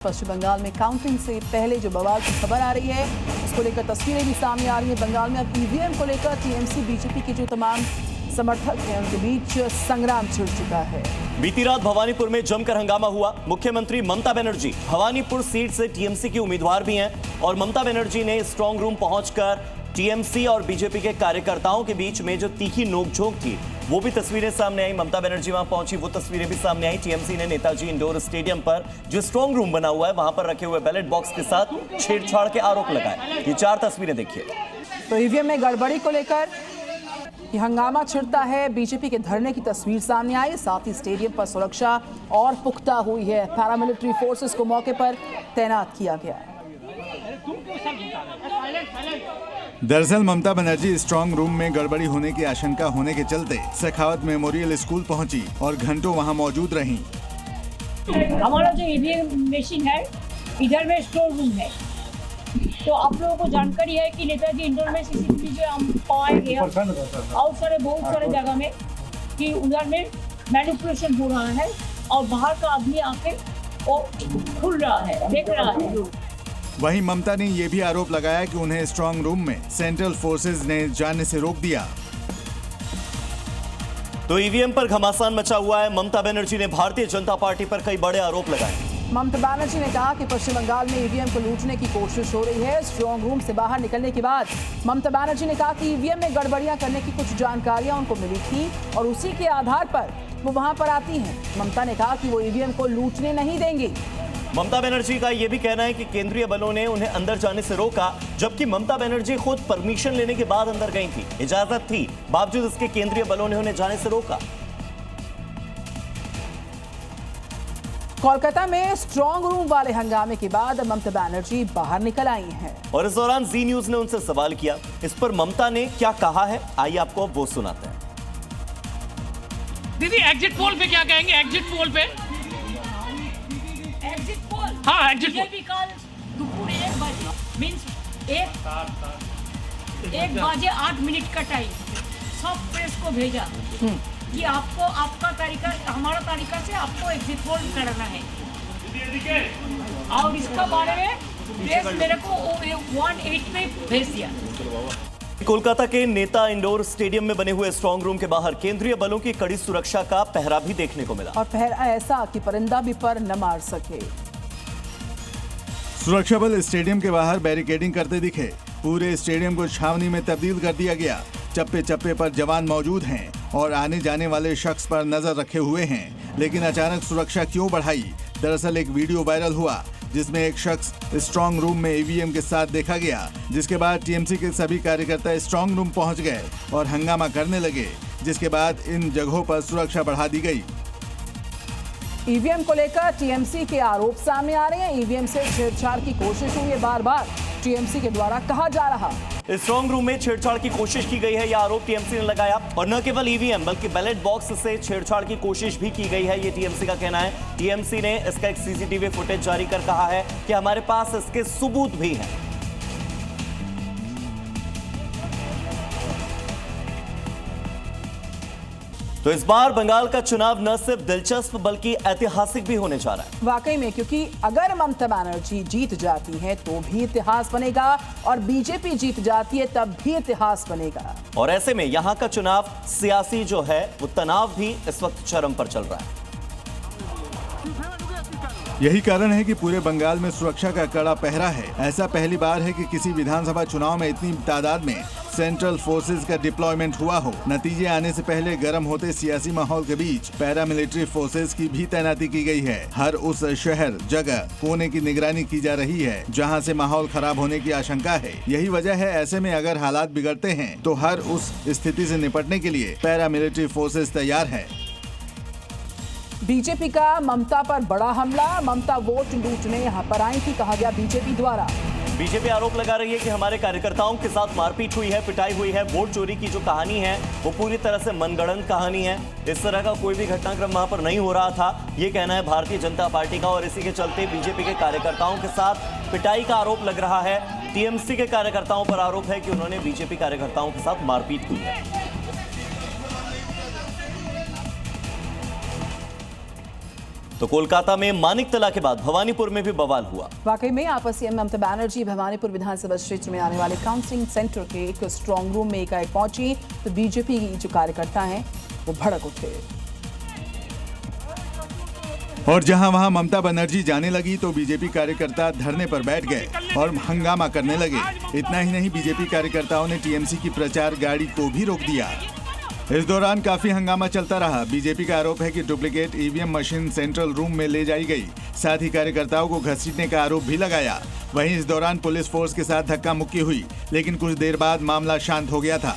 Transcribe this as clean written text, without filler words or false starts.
पश्चिम बंगाल में काउंटिंग से पहले जो बवाल की खबर आ रही है उसको लेकर तस्वीरें भी सामने आ रही है। बंगाल में अब ईवीएम को लेकर टीएमसी बीजेपी के जो तमाम समर्थक हैं उनके बीच संग्राम छिड़ चुका है। बीती रात भवानीपुर में जमकर हंगामा हुआ। मुख्यमंत्री ममता बनर्जी भवानीपुर सीट से टीएमसी की उम्मीदवार भी हैं और ममता बनर्जी ने स्ट्रांग रूम पहुंचकर टीएमसी और बीजेपी के कार्यकर्ताओं के बीच में जो तीखी नोकझोंक थी वो भी तस्वीरें सामने आई। ममता बनर्जी वहां पहुंची, वो तस्वीरें भी सामने आई। टीएमसी ने नेताजी इंडोर स्टेडियम पर जो स्ट्रांग रूम बना हुआ है वहां पर रखे हुए बैलेट बॉक्स के साथ छेड़छाड़ के आरोप लगाए। ये 4 तस्वीरें देखिए। तो ईवीएम में गड़बड़ी को लेकर ये हंगामा छिड़ता है। बीजेपी के धरने की तस्वीर सामने आई, साथ ही स्टेडियम पर सुरक्षा और पुख्ता हुई है। पैरामिलिट्री फोर्सेस को मौके पर तैनात किया गया। दरअसल ममता बनर्जी स्ट्रांग रूम में गड़बड़ी होने की आशंका होने के चलते शेखावत मेमोरियल स्कूल पहुंची और घंटों वहां मौजूद रहीं। हमारा जो ईवीएम मशीन है इधर में स्टोर रूम है, तो आप लोगों को जानकारी है कि नेताजी इंडोर में सीसीटीवी जो हम पाए गए और बहुत सारे जगह में कि उधर में मैनिपुलेशन हो रहा है और बाहर का आदमी आके वो खुल रहा है, देख रहा है। वहीं ममता ने ये भी आरोप लगाया कि उन्हें स्ट्रांग रूम में सेंट्रल फोर्सेज ने जाने से रोक दिया। तो ईवीएम पर घमासान मचा हुआ है। ममता बनर्जी ने भारतीय जनता पार्टी पर कई बड़े आरोप लगाए। ममता बनर्जी ने कहा कि पश्चिम बंगाल में ईवीएम को लूटने की कोशिश हो रही है। स्ट्रांग रूम से बाहर निकलने के बाद ममता बनर्जी ने कहा कि ईवीएम में गड़बड़ियां करने की कुछ जानकारियां उनको मिली थी और उसी के आधार पर वो वहां पर आती हैं। ममता ने कहा कि वो ईवीएम को लूटने नहीं देंगी। ममता बनर्जी का यह भी कहना है कि केंद्रीय बलों ने उन्हें अंदर जाने से रोका, जबकि ममता बनर्जी खुद परमिशन लेने के बाद अंदर गई थी, इजाजत थी, बावजूद इसके केंद्रीय बलों ने उन्हें जाने से रोका। कोलकाता में स्ट्रांग रूम वाले हंगामे के बाद ममता बनर्जी बाहर निकल आई हैं और इस दौरान जी न्यूज ने उनसे सवाल किया। इस पर ममता ने क्या कहा है, आइए आपको वो सुनाते हैं। दीदी एग्जिट पोल पे क्या कहेंगे? एग्जिट पोल पे हाँ, एग्जिट पोल दोपहर 1 बजे मींस 1 बजे 8 मिनट का टाइम सब प्रेस को भेजा कि आपको आपका तरीका हमारा तरीका से आपको एग्जिट पोल करना है और इसका बारे में प्रेस मेरे को 1-8 में भेज दिया। कोलकाता के नेता इंडोर स्टेडियम में बने हुए स्ट्रांग रूम के बाहर केंद्रीय बलों की कड़ी सुरक्षा का पहरा भी देखने को मिला और पहरा ऐसा कि परिंदा भी पर न मार सके। सुरक्षा बल स्टेडियम के बाहर बैरिकेडिंग करते दिखे। पूरे स्टेडियम को छावनी में तब्दील कर दिया गया। चप्पे चप्पे पर जवान मौजूद हैं और आने जाने वाले शख्स पर नजर रखे हुए हैं। लेकिन अचानक सुरक्षा क्यों बढ़ाई? दरअसल एक वीडियो वायरल हुआ जिसमें एक शख्स स्ट्रांग रूम में ईवीएम के साथ देखा गया, जिसके बाद टीएमसी के सभी कार्यकर्ता स्ट्रांग रूम पहुंच गए और हंगामा करने लगे, जिसके बाद इन जगहों पर सुरक्षा बढ़ा दी गई। ईवीएम को लेकर टीएमसी के आरोप सामने आ रहे हैं। ईवीएम से छेड़छाड़ की कोशिश हुई है, बार-बार टीएमसी के द्वारा कहा जा रहा। स्ट्रांग रूम में छेड़छाड़ की कोशिश की गई है, यह आरोप टीएमसी ने लगाया और न केवल ईवीएम बल्कि बैलेट बॉक्स से छेड़छाड़ की कोशिश भी की गई है, ये टीएमसी का कहना है। टीएमसी ने इसका एक सीसीटीवी फुटेज जारी कर कहा है कि हमारे पास इसके सबूत भी हैं। तो इस बार बंगाल का चुनाव न सिर्फ दिलचस्प बल्कि ऐतिहासिक भी होने जा रहा है। वाकई में, क्योंकि अगर ममता बनर्जी जीत जाती है तो भी इतिहास बनेगा और बीजेपी जीत जाती है तब भी इतिहास बनेगा। और ऐसे में यहां का चुनाव सियासी जो है वो तनाव भी इस वक्त चरम पर चल रहा है। यही कारण है कि पूरे बंगाल में सुरक्षा का कड़ा पहरा है। ऐसा पहली बार है कि किसी विधानसभा चुनाव में इतनी तादाद में सेंट्रल फोर्सेज का डिप्लॉयमेंट हुआ हो। नतीजे आने से पहले गर्म होते सियासी माहौल के बीच पैरामिलिट्री फोर्सेज की भी तैनाती की गई है। हर उस शहर जगह कोने की निगरानी की जा रही है जहां से माहौल खराब होने की आशंका है। यही वजह है, ऐसे में अगर हालात बिगड़ते हैं तो हर उस स्थिति से निपटने के लिए पैरामिलिट्री फोर्सेज तैयार है। बीजेपी का ममता पर बड़ा हमला। ममता वोट लूटने यहां पर आई थी, कहा गया बीजेपी द्वारा। बीजेपी आरोप लगा रही है कि हमारे कार्यकर्ताओं के साथ मारपीट हुई है, पिटाई हुई है। वोट चोरी की जो कहानी है वो पूरी तरह से मनगढ़ंत कहानी है। इस तरह का कोई भी घटनाक्रम वहां पर नहीं हो रहा था, ये कहना है भारतीय जनता पार्टी का। और इसी के चलते बीजेपी के कार्यकर्ताओं के साथ पिटाई का आरोप लग रहा है। टीएमसी के कार्यकर्ताओं पर आरोप है कि उन्होंने बीजेपी कार्यकर्ताओं के साथ मारपीट की है। तो कोलकाता में मानिकतला के बाद भवानीपुर में भी बवाल हुआ। वाकई में आपसी ममता बनर्जी भवानीपुर विधानसभा क्षेत्र में आने वाले काउंसलिंग सेंटर के एक स्ट्रांग रूम में एकाएक पहुंची तो बीजेपी की जो कार्यकर्ता हैं वो भड़क उठे और जहां वहां ममता बनर्जी जाने लगी तो बीजेपी कार्यकर्ता धरने पर बैठ गए और हंगामा करने लगे। इतना ही नहीं, बीजेपी कार्यकर्ताओं ने टीएमसी की प्रचार गाड़ी को भी रोक दिया। इस दौरान काफी हंगामा चलता रहा। बीजेपी का आरोप है कि duplicate EVM machine central room में ले जाई गई, साथ ही कार्यकर्ताओं को घसीटने का आरोप भी लगाया। वहीं इस दौरान पुलिस फोर्स के साथ धक्का मुक्की हुई, लेकिन कुछ देर बाद मामला शांत हो गया था।